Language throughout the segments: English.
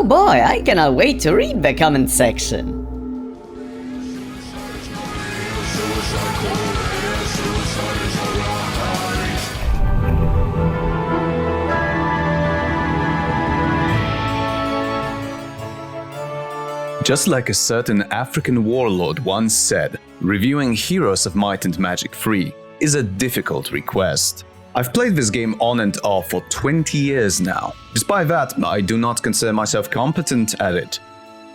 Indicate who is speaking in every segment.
Speaker 1: Oh boy, I cannot wait to read the comment section.
Speaker 2: Just like a certain African warlord once said, reviewing Heroes of Might and Magic 3 is a difficult request. I've played this game on and off for 20 years now. Despite that, I do not consider myself competent at it.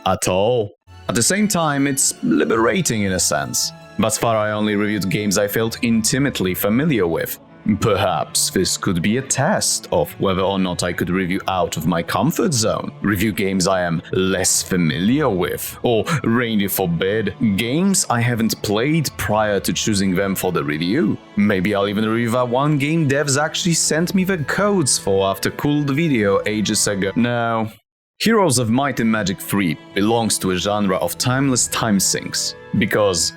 Speaker 2: At all. At the same time, it's liberating in a sense. Thus far, I only reviewed games I felt intimately familiar with. Perhaps this could be a test of whether or not I could review out of my comfort zone, review games I am less familiar with, or, rain forbid, games I haven't played prior to choosing them for the review. Maybe I'll even review that one game devs actually sent me the codes for after cool video ages ago. No. Heroes of Might and Magic 3 belongs to a genre of timeless time sinks, because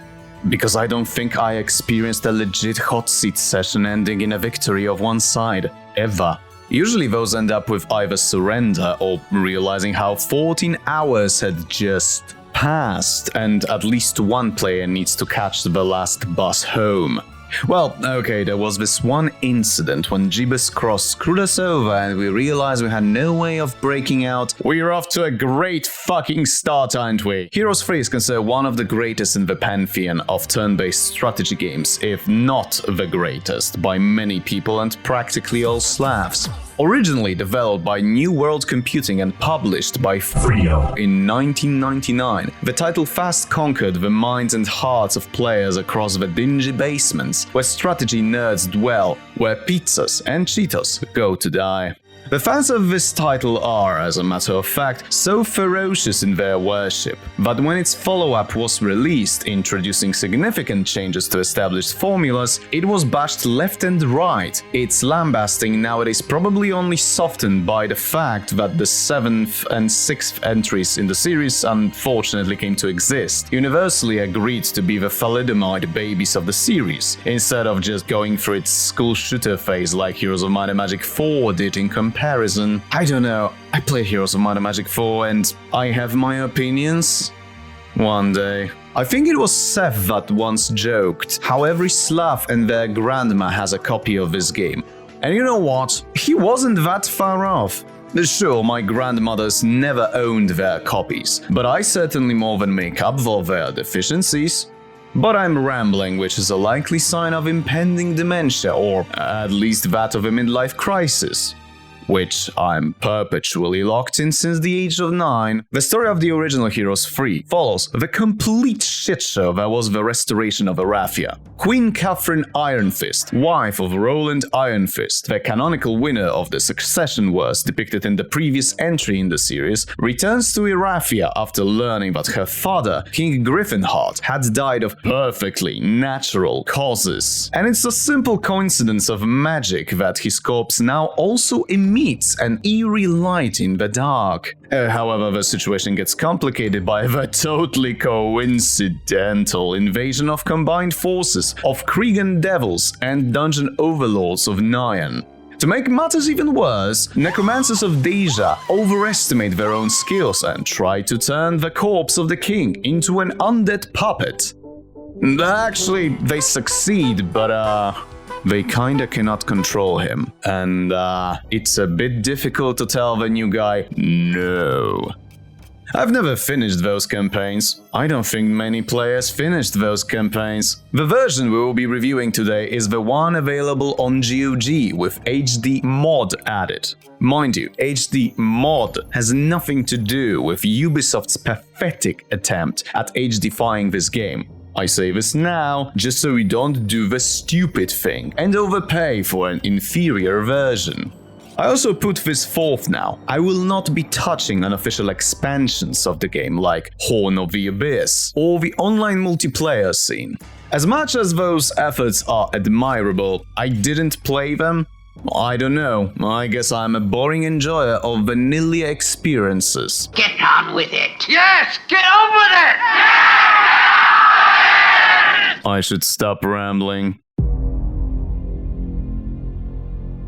Speaker 2: I don't think I experienced a legit hot seat session ending in a victory of one side, ever. Usually those end up with either surrender or realizing how 14 hours had just passed and at least one player needs to catch the last bus home. Well, okay, there was this one incident when Jeebus Cross screwed us over and we realized we had no way of breaking out. We're off to a great fucking start, aren't we? Heroes 3 is considered one of the greatest in the pantheon of turn-based strategy games, if not the greatest, by many people and practically all Slavs. Originally developed by New World Computing and published by Frio in 1999, the title fast conquered the minds and hearts of players across the dingy basements where strategy nerds dwell, where pizzas and Cheetos go to die. The fans of this title are, as a matter of fact, so ferocious in their worship that when its follow-up was released, introducing significant changes to established formulas, it was bashed left and right, its lambasting nowadays probably only softened by the fact that the 7th and 6th entries in the series unfortunately came to exist, universally agreed to be the thalidomide babies of the series, instead of just going through its school shooter phase like Heroes of Might and Magic 4 did in comparison. I don't know, I played Heroes of Might and Magic 4 and I have my opinions. One day. I think it was Seth that once joked how every Slav and their grandma has a copy of this game. And you know what? He wasn't that far off. Sure, my grandmothers never owned their copies, but I certainly more than make up for their deficiencies. But I'm rambling, which is a likely sign of impending dementia, or at least that of a midlife crisis, which I'm perpetually locked in since the age of 9. The story of the original Heroes 3 follows the complete shitshow that was the restoration of Arathia. Queen Catherine Ironfist, wife of Roland Ironfist, the canonical winner of the Succession Wars depicted in the previous entry in the series, returns to Erathia after learning that her father, King Griffinheart, had died of perfectly natural causes. And it's a simple coincidence of magic that his corpse now also emits an eerie light in the dark. However, the situation gets complicated by the totally coincidental invasion of combined forces of Cregan Devils and Dungeon Overlords of Nyan. To make matters even worse, necromancers of Deja overestimate their own skills and try to turn the corpse of the king into an undead puppet. Actually, they succeed, but they kinda cannot control him, and it's a bit difficult to tell the new guy no. I've never finished those campaigns. I don't think many players finished those campaigns. The version we will be reviewing today is the one available on GOG with HD mod added. Mind you, HD mod has nothing to do with Ubisoft's pathetic attempt at HD-fying this game. I say this now, just so we don't do the stupid thing and overpay for an inferior version. I also put this forth now. I will not be touching unofficial expansions of the game like Horn of the Abyss or the online multiplayer scene. As much as those efforts are admirable, I didn't play them. I don't know, I guess I'm a boring enjoyer of vanilla experiences.
Speaker 3: Get on with it! Yes, get on with it!
Speaker 2: I should stop rambling.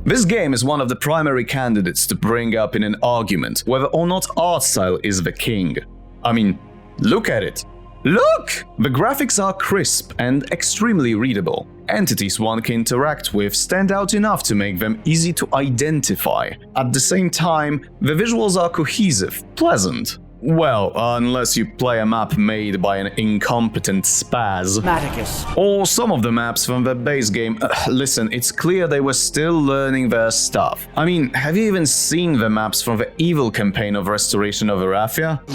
Speaker 2: This game is one of the primary candidates to bring up in an argument whether or not art style is the king. I mean, look at it. Look! The graphics are crisp and extremely readable. Entities one can interact with stand out enough to make them easy to identify. At the same time, the visuals are cohesive, pleasant. Well, unless you play a map made by an incompetent spaz. Or some of the maps from the base game. Listen, it's clear they were still learning their stuff. I mean, have you even seen the maps from the evil campaign of Restoration of Arathia?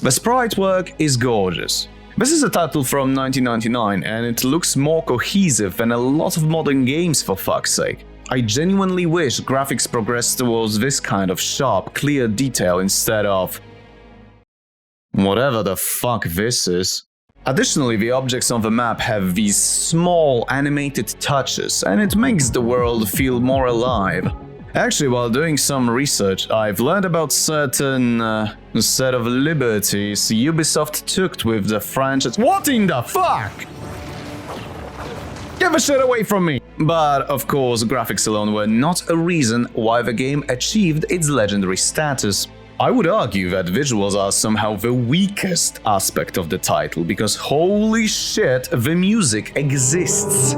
Speaker 2: The sprite work is gorgeous. This is a title from 1999 and it looks more cohesive than a lot of modern games, for fuck's sake. I genuinely wish graphics progressed towards this kind of sharp, clear detail instead of whatever the fuck this is. Additionally, the objects on the map have these small animated touches and it makes the world feel more alive. Actually, while doing some research, I've learned about certain set of liberties Ubisoft took with the franchise. What in the fuck? Get the shit away from me! But of course, graphics alone were not a reason why the game achieved its legendary status. I would argue that visuals are somehow the weakest aspect of the title, because holy shit, the music exists.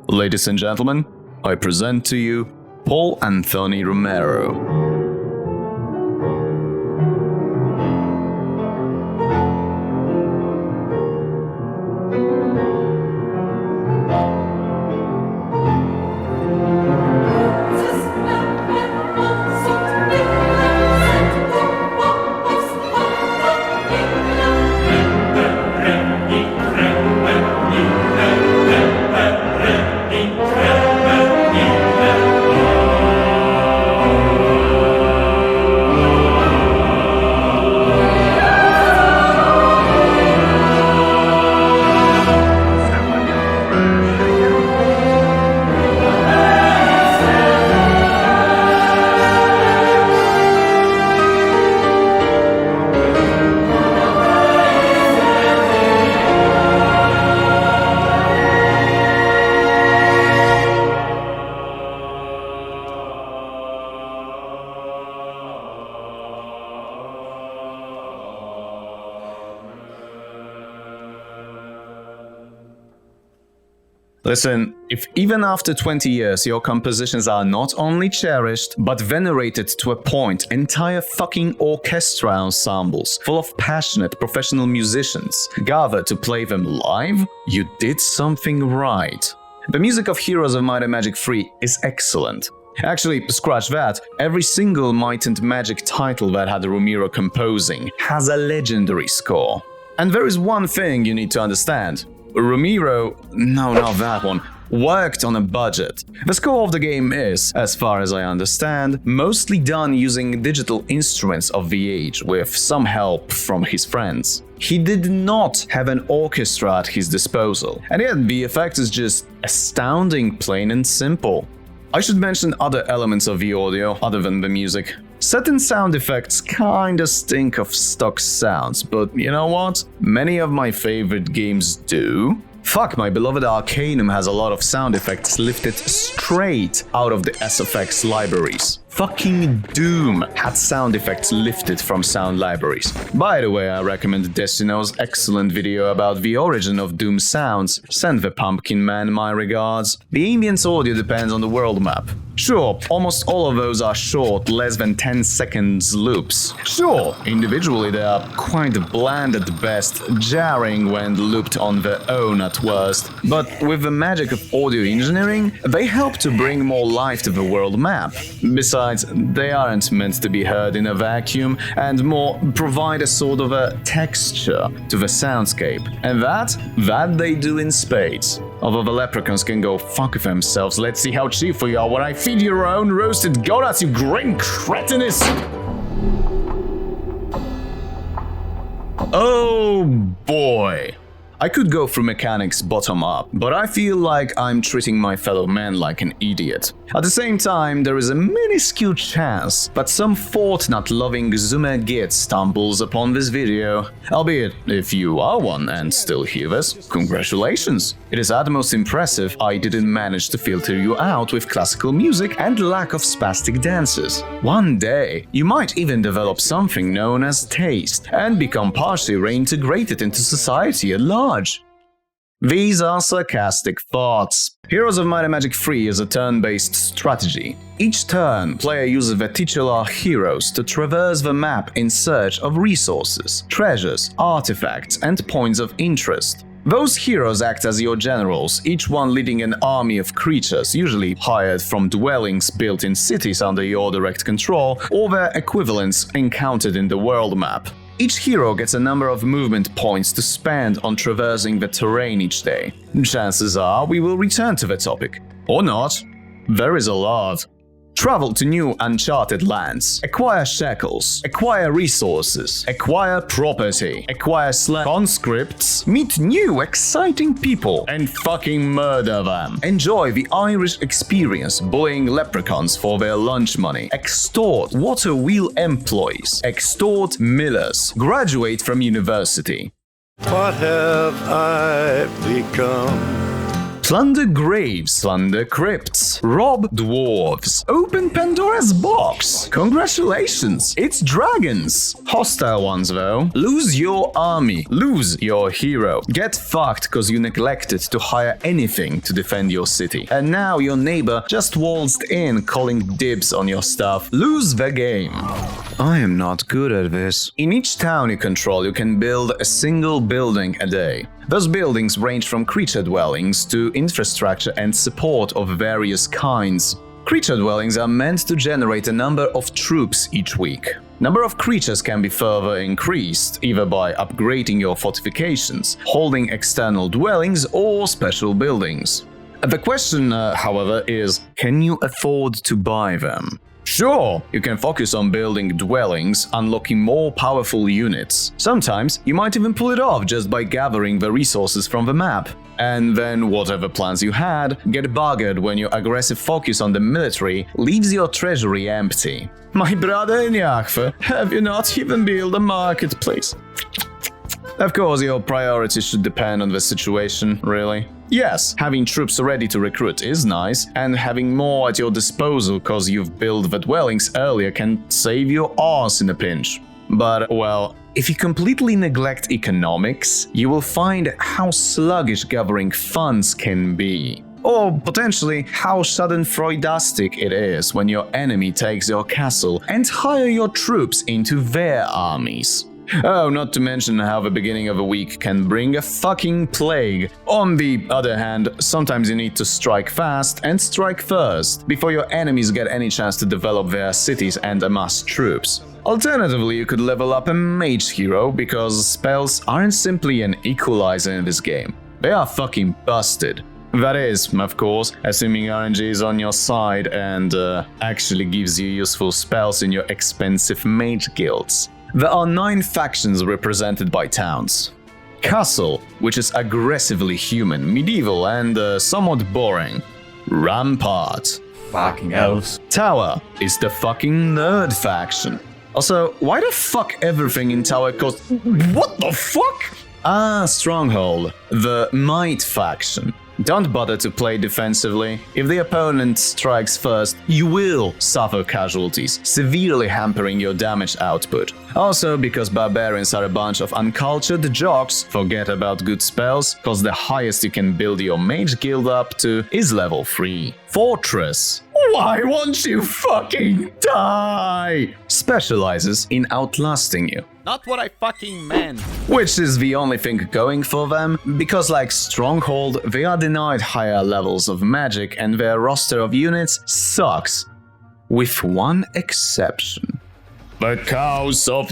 Speaker 2: Ladies and gentlemen, I present to you Paul Anthony Romero. Listen, if even after 20 years your compositions are not only cherished, but venerated to a point, entire fucking orchestra ensembles, full of passionate professional musicians, gather to play them live, you did something right. The music of Heroes of Might and Magic 3 is excellent. Actually, scratch that, every single Might and Magic title that had Romero composing has a legendary score. And there is one thing you need to understand. Romero, no, not that one, worked on a budget. The score of the game is, as far as I understand, mostly done using digital instruments of the age, with some help from his friends. He did not have an orchestra at his disposal, and yet the effect is just astounding, plain and simple. I should mention other elements of the audio other than the music. Certain sound effects kinda stink of stock sounds, but you know what? Many of my favorite games do. Fuck, my beloved Arcanum has a lot of sound effects lifted straight out of the SFX libraries. Fucking Doom had sound effects lifted from sound libraries. By the way, I recommend Destino's excellent video about the origin of Doom sounds. Send the Pumpkin Man my regards. The ambience audio depends on the world map. Sure, almost all of those are short, less than 10 seconds loops. Sure, individually they are quite bland at best, jarring when looped on their own at worst. But with the magic of audio engineering, they help to bring more life to the world map. Besides, they aren't meant to be heard in a vacuum, and more provide a sort of a texture to the soundscape. And that they do in spades. Although the leprechauns can go fuck themselves, let's see how cheerful you are when I feed your own roasted gonads, you green cretinous! Oh boy. I could go through mechanics bottom up, but I feel like I'm treating my fellow man like an idiot. At the same time, there is a minuscule chance that some Fortnite-loving Zoomer git stumbles upon this video. Albeit, if you are one and still hear this, congratulations! It is at most impressive I didn't manage to filter you out with classical music and lack of spastic dances. One day, you might even develop something known as taste and become partially reintegrated into society at large. These are sarcastic thoughts. Heroes of Might and Magic 3 is a turn-based strategy. Each turn, player uses the titular heroes to traverse the map in search of resources, treasures, artifacts, and points of interest. Those heroes act as your generals, each one leading an army of creatures, usually hired from dwellings built in cities under your direct control, or their equivalents encountered in the world map. Each hero gets a number of movement points to spend on traversing the terrain each day. Chances are we will return to the topic. Or not. There is a lot. Travel to new uncharted lands, acquire shekels, acquire resources, acquire property, acquire conscripts, meet new exciting people, and fucking murder them. Enjoy the Irish experience bullying leprechauns for their lunch money, extort water wheel employees, extort millers, graduate from university.
Speaker 4: What have I become?
Speaker 2: Plunder graves, plunder crypts, rob dwarves, open Pandora's box. Congratulations, it's dragons. Hostile ones though. Lose your army, lose your hero. Get fucked cause you neglected to hire anything to defend your city. And now your neighbor just waltzed in calling dibs on your stuff. Lose the game. I am not good at this. In each town you control, you can build a single building a day. Those buildings range from creature dwellings to infrastructure and support of various kinds. Creature dwellings are meant to generate a number of troops each week. Number of creatures can be further increased, either by upgrading your fortifications, holding external dwellings, or special buildings. The question, however, is, can you afford to buy them? Sure, you can focus on building dwellings, unlocking more powerful units. Sometimes you might even pull it off just by gathering the resources from the map. And then whatever plans you had get buggered when your aggressive focus on the military leaves your treasury empty. My brother in Yahve, have you not even built a marketplace? Of course, your priorities should depend on the situation, really. Yes, having troops ready to recruit is nice, and having more at your disposal cause you've built the dwellings earlier can save your arse in a pinch. But, well, if you completely neglect economics, you will find how sluggish gathering funds can be. Or potentially how schadenfreudastic it is when your enemy takes your castle and hire your troops into their armies. Oh, not to mention how the beginning of a week can bring a fucking plague. On the other hand, sometimes you need to strike fast and strike first, before your enemies get any chance to develop their cities and amass troops. Alternatively, you could level up a mage hero, because spells aren't simply an equalizer in this game. They are fucking busted. That is, of course, assuming RNG is on your side and actually gives you useful spells in your expensive mage guilds. There are 9 factions represented by towns. Castle, which is aggressively human, medieval, and somewhat boring. Rampart.
Speaker 5: Fucking elves.
Speaker 2: Tower is the fucking nerd faction. Also, why the fuck everything in Tower costs... What the fuck? Ah, Stronghold. The Might faction. Don't bother to play defensively. If the opponent strikes first, you will suffer casualties, severely hampering your damage output. Also, because barbarians are a bunch of uncultured jocks, forget about good spells, cause the highest you can build your mage guild up to is level 3. Fortress. Why won't you fucking die? Specializes in outlasting you.
Speaker 5: Not what I fucking meant.
Speaker 2: Which is the only thing going for them, because like Stronghold, they are denied higher levels of magic and their roster of units sucks. With one exception. The Cows of...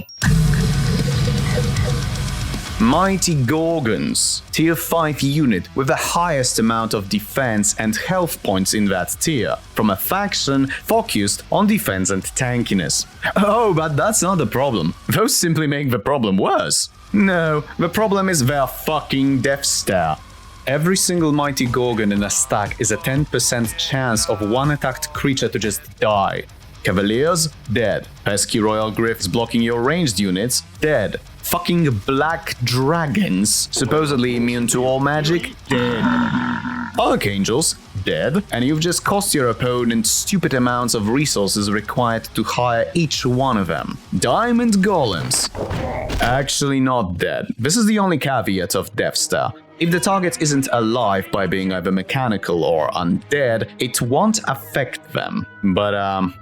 Speaker 2: Mighty Gorgons, tier 5 unit with the highest amount of defense and health points in that tier, from a faction focused on defense and tankiness. Oh, but that's not the problem. Those simply make the problem worse. No, the problem is their fucking death stare. Every single mighty Gorgon in a stack is a 10% chance of one attacked creature to just die. Cavaliers, dead. Pesky Royal Griffs blocking your ranged units, dead. Fucking black dragons, supposedly immune to all magic, dead. Archangels, dead, and you've just cost your opponent stupid amounts of resources required to hire each one of them. Diamond Golems, actually not dead. This is the only caveat of Death Star. If the target isn't alive by being either mechanical or undead, it won't affect them. But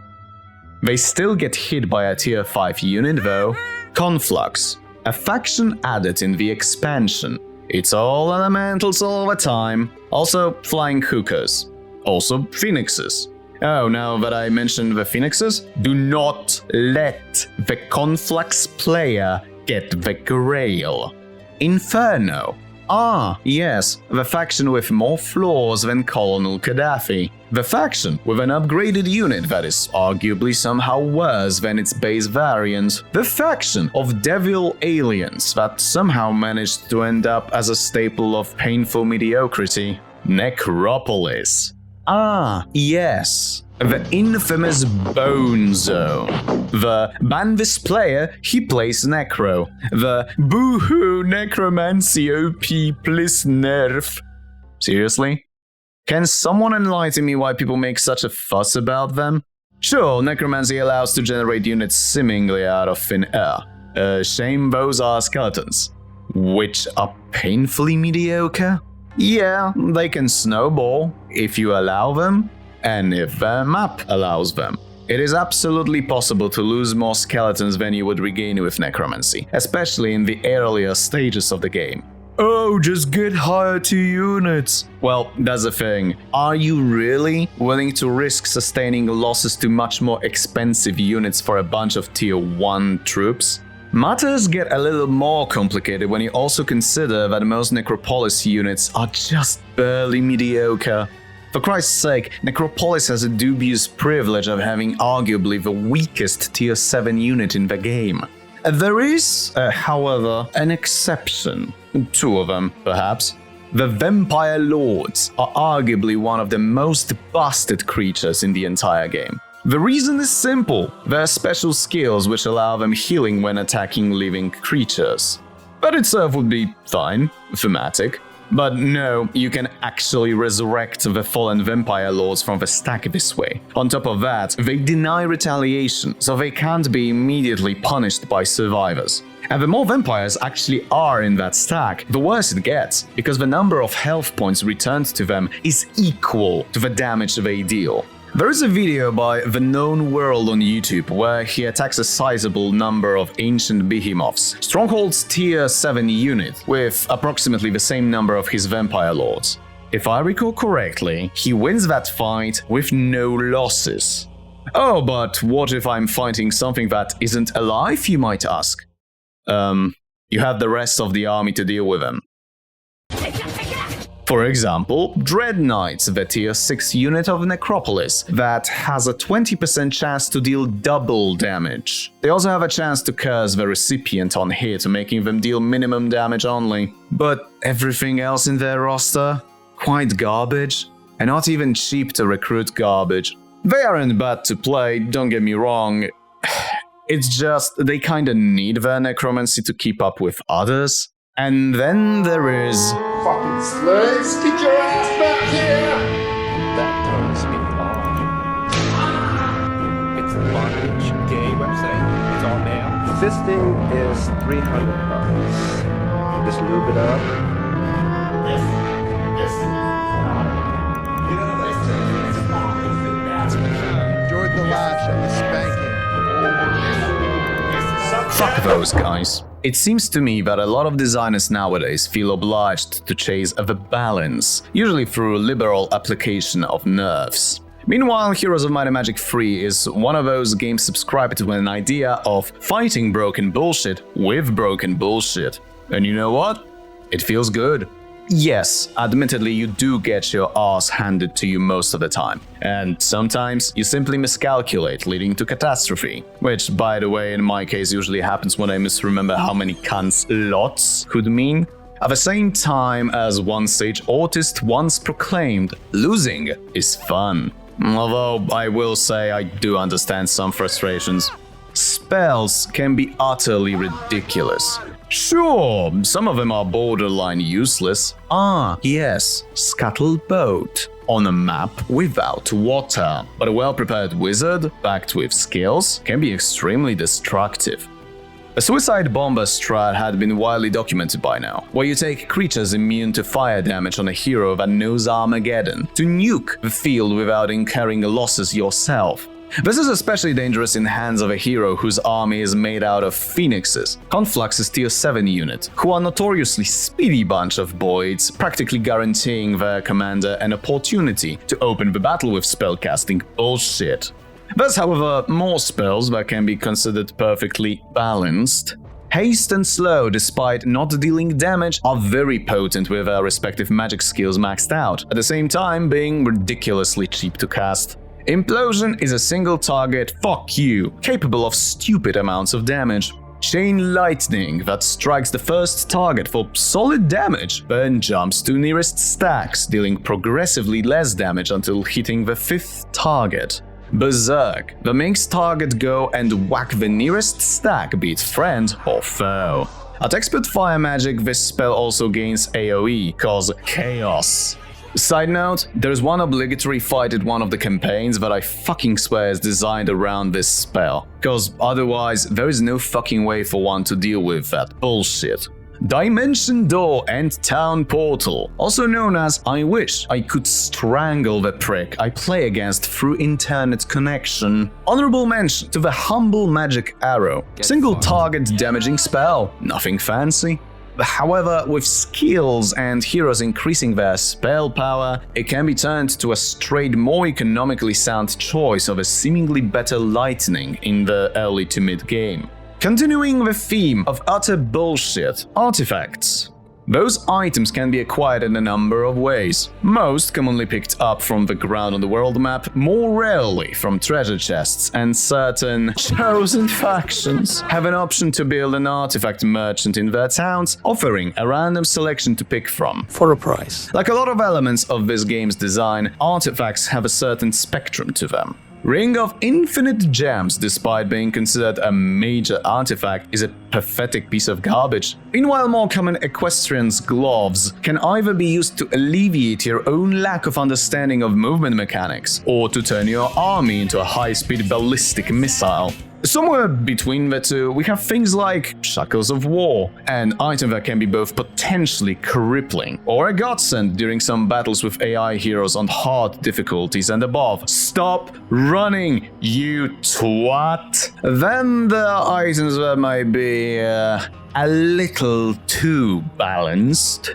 Speaker 2: they still get hit by a tier 5 unit though. Conflux, a faction added in the expansion. It's all elementals all the time. Also flying hookers. Also phoenixes. Oh, now that I mentioned the phoenixes, do not let the Conflux player get the grail. Inferno. Ah, yes, the faction with more flaws than Colonel Gaddafi. The faction with an upgraded unit that is arguably somehow worse than its base variant. The faction of devil aliens that somehow managed to end up as a staple of painful mediocrity. Necropolis. Ah, yes. The infamous Bone Zone. The ban this player, he plays Necro. The boo-hoo necromancy OP please nerf. Seriously? Can someone enlighten me why people make such a fuss about them? Sure, necromancy allows to generate units seemingly out of thin air. Shame those are skeletons. Which are painfully mediocre? Yeah, they can snowball, if you allow them. And if the map allows them. It is absolutely possible to lose more skeletons than you would regain with necromancy, especially in the earlier stages of the game. Oh, just get higher tier units. Well, that's the thing. Are you really willing to risk sustaining losses to much more expensive units for a bunch of tier 1 troops? Matters get a little more complicated when you also consider that most Necropolis units are just barely mediocre. For Christ's sake, Necropolis has a dubious privilege of having arguably the weakest tier 7 unit in the game. There is, however, an exception. 2 of them, perhaps. The Vampire Lords are arguably one of the most busted creatures in the entire game. The reason is simple. They have special skills which allow them healing when attacking living creatures. That itself would be fine, thematic. But no, you can actually resurrect the fallen vampire lords from the stack this way. On top of that, they deny retaliation, so they can't be immediately punished by survivors. And the more vampires actually are in that stack, the worse it gets, because the number of health points returned to them is equal to the damage they deal. There is a video by The Known World on YouTube where he attacks a sizable number of ancient behemoths, Stronghold's tier 7 unit, with approximately the same number of his vampire lords. If I recall correctly, he wins that fight with no losses. Oh, but what if I'm fighting something that isn't alive, you might ask? You have the rest of the army to deal with them. For example, Dread Knights, the tier 6 unit of Necropolis, that has a 20% chance to deal double damage. They also have a chance to curse the recipient on hit, making them deal minimum damage only. But everything else in their roster? Quite garbage, and not even cheap to recruit garbage. They aren't bad to play, don't get me wrong. It's just they kinda need their necromancy to keep up with others. And then there is...
Speaker 6: Fucking slaves, get your ass back here!
Speaker 5: That turns me on. It's a bondage gay website. It's on now.
Speaker 6: Fisting is $300. Just lube it up. Enjoyed the lash and the spanking.
Speaker 2: Fuck those guys. It seems to me that a lot of designers nowadays feel obliged to chase the balance, usually through liberal application of nerfs. Meanwhile, Heroes of Might and Magic 3 is one of those games subscribed to an idea of fighting broken bullshit with broken bullshit. And you know what? It feels good. Yes, admittedly you do get your ass handed to you most of the time, and sometimes you simply miscalculate, leading to catastrophe, which by the way in my case usually happens when I misremember how many cunts lots could mean. At the same time, as one sage artist once proclaimed, losing is fun. Although I will say I do understand some frustrations. Spells can be utterly ridiculous. Sure, some of them are borderline useless. Yes, Scuttle Boat. On a map without water. But a well-prepared wizard, backed with skills, can be extremely destructive. A suicide bomber strat had been widely documented by now, where you take creatures immune to fire damage on a hero that knows Armageddon to nuke the field without incurring losses yourself. This is especially dangerous in hands of a hero whose army is made out of phoenixes, Conflux's tier 7 unit, who are notoriously speedy bunch of boys, practically guaranteeing their commander an opportunity to open the battle with spellcasting bullshit. There's, however, more spells that can be considered perfectly balanced. Haste and Slow, despite not dealing damage, are very potent with their respective magic skills maxed out, at the same time being ridiculously cheap to cast. Implosion is a single target fuck you, capable of stupid amounts of damage. Chain Lightning that strikes the first target for solid damage, then jumps to nearest stacks, dealing progressively less damage until hitting the 5th target. Berserk that makes target go and whack the nearest stack, be it friend or foe. At Expert Fire Magic, this spell also gains AoE, cause chaos. Side note, there's one obligatory fight at one of the campaigns that I fucking swear is designed around this spell, cause otherwise there is no fucking way for one to deal with that bullshit. Dimension Door and Town Portal, also known as I wish I could strangle the prick I play against through internet connection. Honorable mention to the Humble Magic Arrow, single target damaging spell, nothing fancy. However, with skills and heroes increasing their spell power, it can be turned to a straight more economically sound choice of a seemingly better lightning in the early to mid game. Continuing the theme of utter bullshit, artifacts. Those items can be acquired in a number of ways, most commonly picked up from the ground on the world map, more rarely from treasure chests, and certain chosen factions have an option to build an artifact merchant in their towns, offering a random selection to pick from.
Speaker 7: For a price.
Speaker 2: Like a lot of elements of this game's design, artifacts have a certain spectrum to them. Ring of Infinite Gems, despite being considered a major artifact, is a pathetic piece of garbage. Meanwhile, more common Equestrian's Gloves can either be used to alleviate your own lack of understanding of movement mechanics, or to turn your army into a high-speed ballistic missile. Somewhere between the two, we have things like Shackles of War, an item that can be both potentially crippling or a godsend during some battles with AI heroes on hard difficulties and above. Stop running, you twat! Then there are items that might be a little too balanced.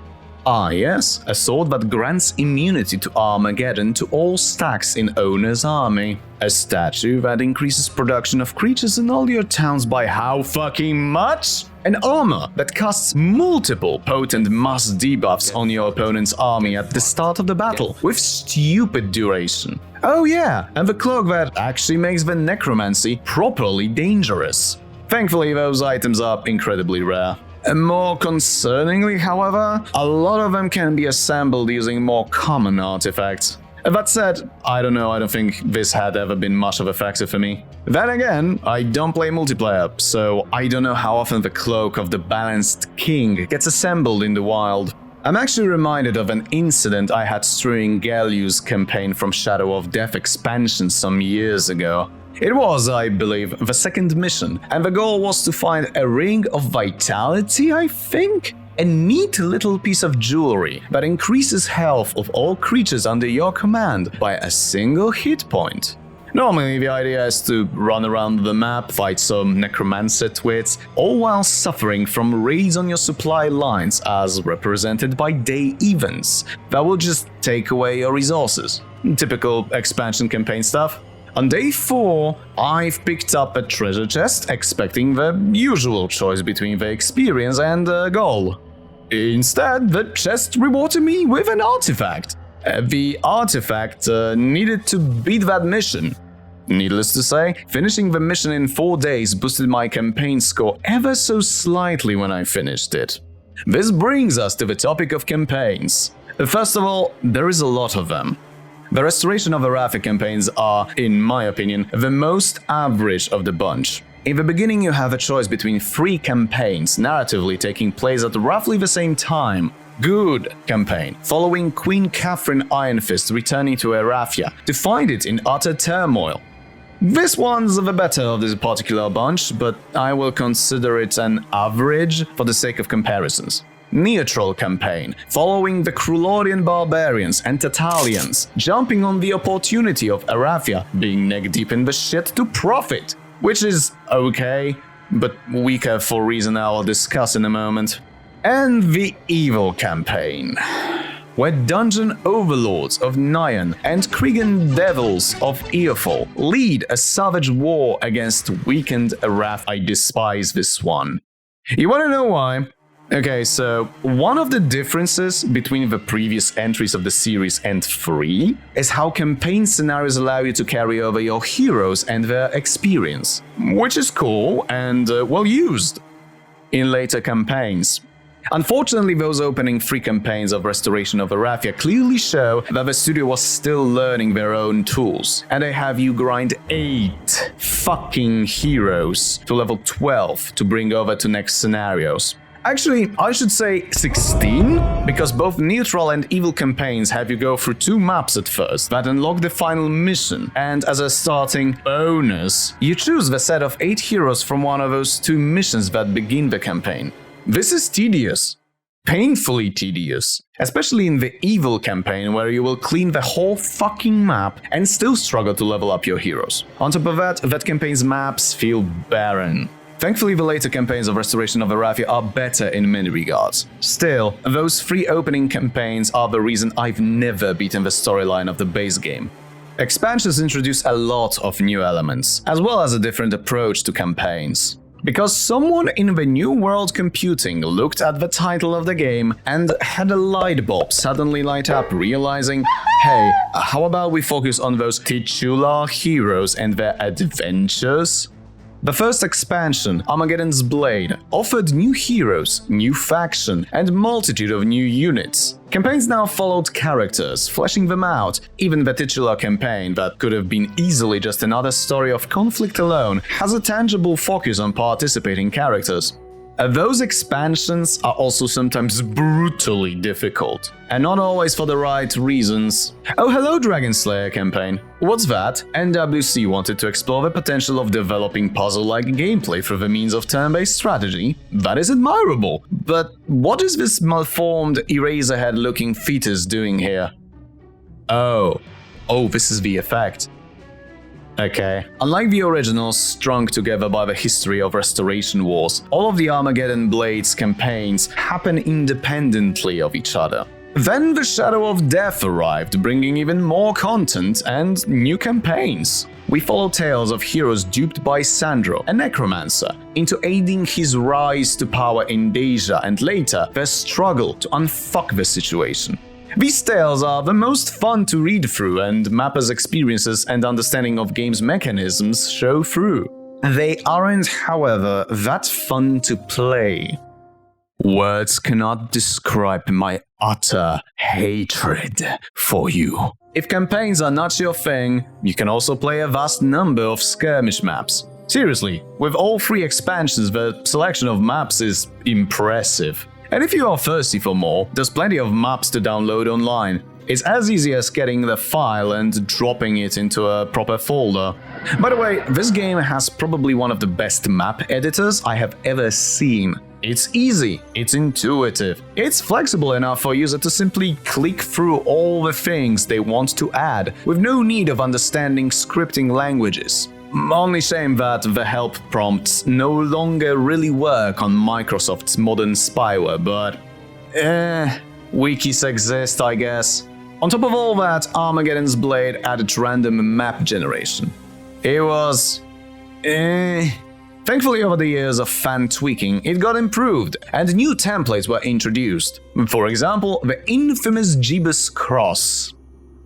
Speaker 2: Yes, a sword that grants immunity to Armageddon to all stacks in owner's army. A statue that increases production of creatures in all your towns by how fucking much? An armor that casts multiple potent mass debuffs on your opponent's army at the start of the battle, with stupid duration. Oh yeah, and the cloak that actually makes the necromancy properly dangerous. Thankfully, those items are incredibly rare. More concerningly, however, a lot of them can be assembled using more common artifacts. That said, I don't think this had ever been much of a factor for me. Then again, I don't play multiplayer, so I don't know how often the Cloak of the Balanced King gets assembled in the wild. I'm actually reminded of an incident I had during Galu's campaign from Shadow of Death expansion some years ago. It was, I believe, the second mission, and the goal was to find a Ring of Vitality, I think? A neat little piece of jewelry that increases health of all creatures under your command by a single hit point. Normally, the idea is to run around the map, fight some necromancer twits, all while suffering from raids on your supply lines as represented by day events that will just take away your resources. Typical expansion campaign stuff. On day 4, I've picked up a treasure chest, expecting the usual choice between the experience and the goal. Instead, the chest rewarded me with an artifact. The artifact needed to beat that mission. Needless to say, finishing the mission in 4 days boosted my campaign score ever so slightly when I finished it. This brings us to the topic of campaigns. First of all, there is a lot of them. The Restoration of Erathia campaigns are, in my opinion, the most average of the bunch. In the beginning, you have a choice between 3 campaigns, narratively taking place at roughly the same time. Good campaign, following Queen Catherine Ironfist returning to Erathia to find it in utter turmoil. This one's the better of this particular bunch, but I will consider it an average for the sake of comparisons. Neutral campaign, following the Krulorian barbarians and Tatalians, jumping on the opportunity of Erathia being neck-deep in the shit to profit, which is okay, but weaker for reason I'll discuss in a moment. And the Evil campaign, where dungeon overlords of Nyan and Krigan devils of Earfall lead a savage war against weakened Erath. I despise this one. You wanna know why? Okay, so one of the differences between the previous entries of the series and 3 is how campaign scenarios allow you to carry over your heroes and their experience, which is cool and well used in later campaigns. Unfortunately, those opening 3 campaigns of Restoration of Erathia clearly show that the studio was still learning their own tools, and they have you grind 8 fucking heroes to level 12 to bring over to next scenarios. Actually, I should say 16, because both neutral and evil campaigns have you go through 2 maps at first that unlock the final mission, and as a starting bonus, you choose the set of 8 heroes from one of those 2 missions that begin the campaign. This is tedious. Painfully tedious. Especially in the evil campaign, where you will clean the whole fucking map and still struggle to level up your heroes. On top of that campaign's maps feel barren. Thankfully, the later campaigns of Restoration of Erathia are better in many regards. Still, those 3 opening campaigns are the reason I've never beaten the storyline of the base game. Expansions introduce a lot of new elements, as well as a different approach to campaigns. Because someone in the New World Computing looked at the title of the game and had a light bulb suddenly light up, realizing, hey, how about we focus on those titular heroes and their adventures? The first expansion, Armageddon's Blade, offered new heroes, new faction, and multitude of new units. Campaigns now followed characters, fleshing them out. Even the titular campaign, that could have been easily just another story of conflict alone, has a tangible focus on participating characters. Those expansions are also sometimes brutally difficult, and not always for the right reasons. Oh, hello, Dragon Slayer campaign. What's that? NWC wanted to explore the potential of developing puzzle-like gameplay through the means of turn-based strategy. That is admirable, but what is this malformed, Eraserhead-looking fetus doing here? Oh, this is the effect. Okay. Unlike the originals, strung together by the history of Restoration Wars, all of the Armageddon Blades campaigns happen independently of each other. Then the Shadow of Death arrived, bringing even more content and new campaigns. We follow tales of heroes duped by Sandro, a necromancer, into aiding his rise to power in Deja, and later their struggle to unfuck the situation. These tales are the most fun to read through, and Mappa's experiences and understanding of game's mechanisms show through. They aren't, however, that fun to play. Words cannot describe my utter hatred for you. If campaigns are not your thing, you can also play a vast number of skirmish maps. Seriously, with all 3 expansions, the selection of maps is impressive. And if you are thirsty for more, there's plenty of maps to download online. It's as easy as getting the file and dropping it into a proper folder. By the way, this game has probably one of the best map editors I have ever seen. It's easy, it's intuitive, it's flexible enough for a user to simply click through all the things they want to add, with no need of understanding scripting languages. Only shame that the help prompts no longer really work on Microsoft's modern spyware, but wikis exist, I guess. On top of all that, Armageddon's Blade added random map generation. It was the Thankfully, over the years of fan tweaking, it got improved, and new templates were introduced. For example, the infamous Jeebus Cross.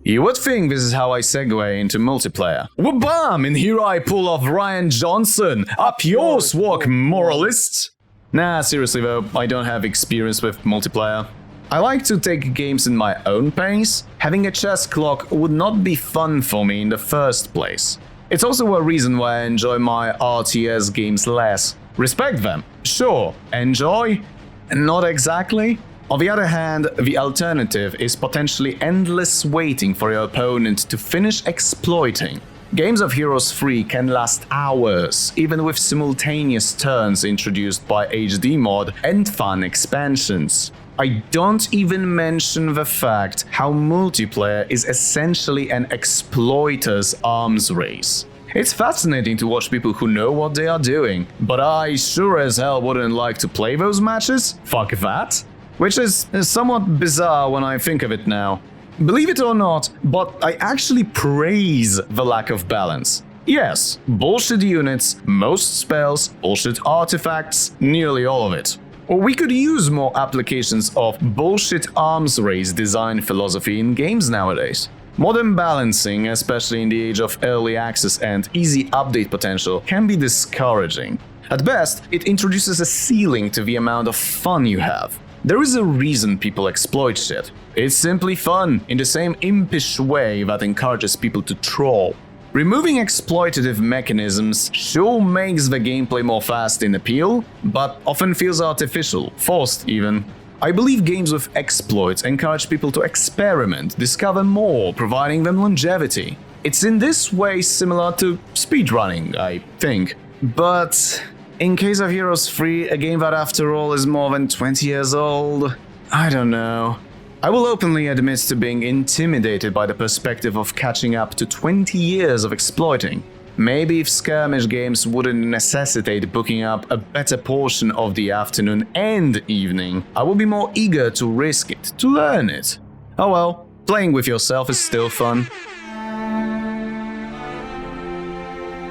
Speaker 2: You would think this is how I segue into multiplayer. Wabam! And here I pull off Ryan Johnson, up yours, walk, moralists! Nah, seriously though, I don't have experience with multiplayer. I like to take games in my own pace. Having a chess clock would not be fun for me in the first place. It's also a reason why I enjoy my RTS games less. Respect them, sure. Enjoy? Not exactly. On the other hand, the alternative is potentially endless waiting for your opponent to finish exploiting. Games of Heroes 3 can last hours, even with simultaneous turns introduced by HD mod and fun expansions. I don't even mention the fact how multiplayer is essentially an exploiter's arms race. It's fascinating to watch people who know what they are doing, but I sure as hell wouldn't like to play those matches. Fuck that. Which is somewhat bizarre when I think of it now. Believe it or not, but I actually praise the lack of balance. Yes, bullshit units, most spells, bullshit artifacts, nearly all of it. Or we could use more applications of bullshit arms race design philosophy in games nowadays. Modern balancing, especially in the age of early access and easy update potential, can be discouraging. At best, it introduces a ceiling to the amount of fun you have. There is a reason people exploit shit. It's simply fun, in the same impish way that encourages people to troll. Removing exploitative mechanisms sure makes the gameplay more fast in appeal, but often feels artificial, forced even. I believe games with exploits encourage people to experiment, discover more, providing them longevity. It's in this way similar to speedrunning, I think. But in case of Heroes 3, a game that after all is more than 20 years old, I don't know. I will openly admit to being intimidated by the perspective of catching up to 20 years of exploiting. Maybe if skirmish games wouldn't necessitate booking up a better portion of the afternoon and evening, I would be more eager to risk it, to learn it. Oh well, playing with yourself is still fun.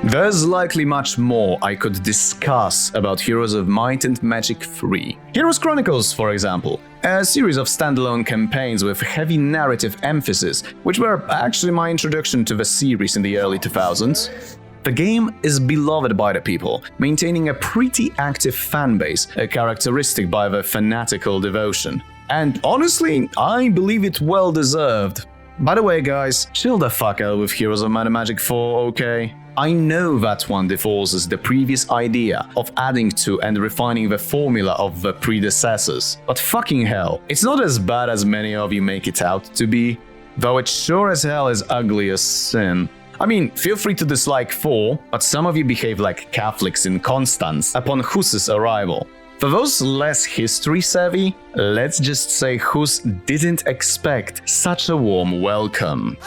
Speaker 2: There's likely much more I could discuss about Heroes of Might and Magic 3. Heroes Chronicles, for example, a series of standalone campaigns with heavy narrative emphasis, which were actually my introduction to the series in the early 2000s. The game is beloved by the people, maintaining a pretty active fanbase, a characteristic by the fanatical devotion. And honestly, I believe it well deserved. By the way guys, chill the fuck out with Heroes of Might and Magic 4, okay? I know that one divorces the previous idea of adding to and refining the formula of the predecessors. But fucking hell, it's not as bad as many of you make it out to be. Though it sure as hell is ugly as sin. I mean, feel free to dislike 4, but some of you behave like Catholics in Constance upon Hus's arrival. For those less history-savvy, let's just say Hus didn't expect such a warm welcome.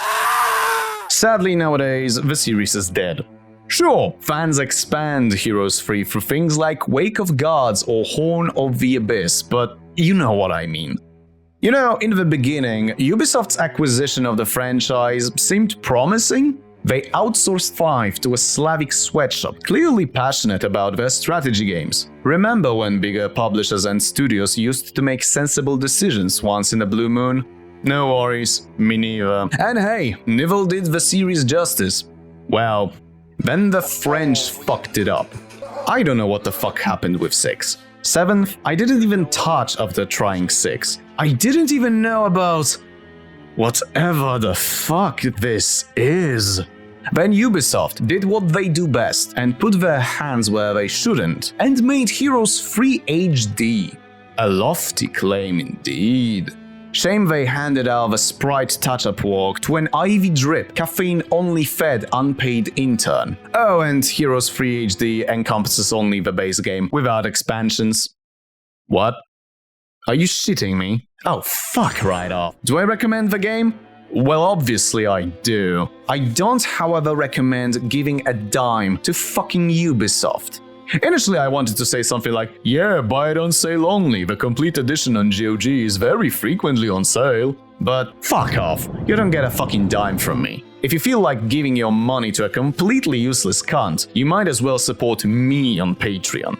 Speaker 2: Sadly, nowadays, the series is dead. Sure, fans expand Heroes 3 through things like Wake of Gods or Horn of the Abyss, but you know what I mean. You know, in the beginning, Ubisoft's acquisition of the franchise seemed promising. They outsourced 5 to a Slavic sweatshop, clearly passionate about their strategy games. Remember when bigger publishers and studios used to make sensible decisions once in a blue moon? No worries, me neither. And hey, Nivelle did the series justice. Well, then the French fucked it up. I don't know what the fuck happened with 6. 7th, I didn't even touch after trying 6. I didn't even know about whatever the fuck this is. Then Ubisoft did what they do best and put their hands where they shouldn't and made Heroes 3 HD. A lofty claim indeed. Shame they handed out the sprite touch-up walk to an Ivy Drip, caffeine-only fed unpaid intern. Oh, and Heroes 3 HD encompasses only the base game without expansions. What? Are you shitting me? Oh, fuck right off. Do I recommend the game? Well, obviously I do. I don't, however, recommend giving a dime to fucking Ubisoft. Initially, I wanted to say something like, yeah, buy it on sale only, the complete edition on GOG is very frequently on sale. But fuck off, you don't get a fucking dime from me. If you feel like giving your money to a completely useless cunt, you might as well support me on Patreon.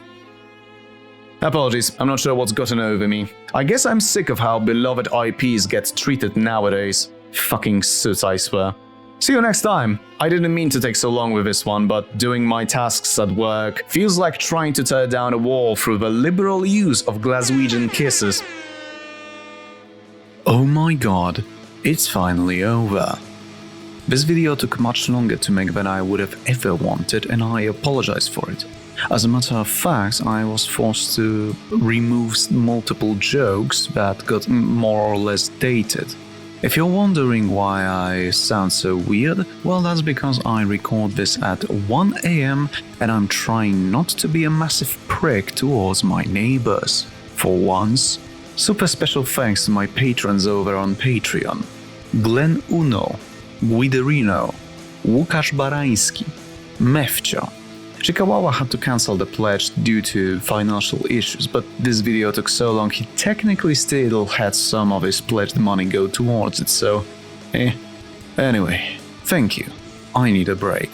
Speaker 2: Apologies, I'm not sure what's gotten over me. I guess I'm sick of how beloved IPs get treated nowadays. Fucking suits, I swear. See you next time! I didn't mean to take so long with this one, but doing my tasks at work feels like trying to tear down a wall through the liberal use of Glaswegian kisses. Oh my god, it's finally over. This video took much longer to make than I would have ever wanted, and I apologize for it. As a matter of fact, I was forced to remove multiple jokes that got more or less dated. If you're wondering why I sound so weird, well, that's because I record this at 1 AM and I'm trying not to be a massive prick towards my neighbors. For once. Super special thanks to my patrons over on Patreon. Glenn Uno, Guiderino, Łukasz Barański, Mefcio. Chikawawa had to cancel the pledge due to financial issues, but this video took so long he technically still had some of his pledged money go towards it, so Anyway, thank you. I need a break.